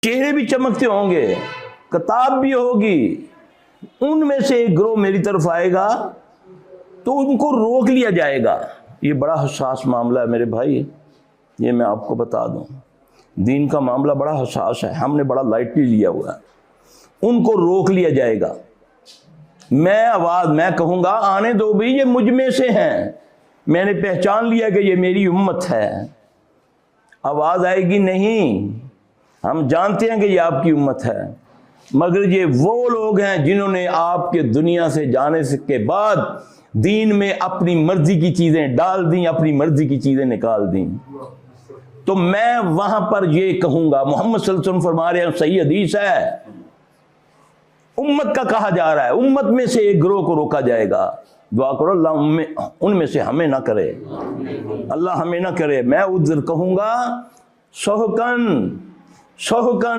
चेहरे भी चमकते होंगे, किताब भी होगी, उनमें से एक ग्रोह मेरी तरफ आएगा तो उनको रोक लिया जाएगा। ये बड़ा हसास मामला है मेरे भाई, ये मैं आपको बता दूं। दीन का मामला बड़ा हसास है, हमने बड़ा लाइटली लिया हुआ है। उनको रोक लिया जाएगा। मैं कहूँगा आने दो भाई, ये मुझ में से हैं, मैंने पहचान लिया कि ये मेरी उम्मत है। आवाज़ आएगी नहीं, हम जानते हैं कि ये आपकी उम्मत है, मगर ये वो लोग हैं जिन्होंने आपके दुनिया से जाने के बाद दीन में अपनी मर्जी की चीज़ें डाल दी, अपनी मर्जी की चीज़ें निकाल दी। तो मैं वहां पर ये कहूँगा, मोहम्मद सल्लल्लाहु अलैहि वसल्लम फरमा रहे हैं, सही हदीस है, उम्मत का कहा जा रहा है, उम्मत में से एक ग्रोह को रोका जाएगा। दुआ करो अल्लाह उनमें से हमें ना करे, अल्लाह हमें ना करे। मैं उधर कहूँगा सोहकन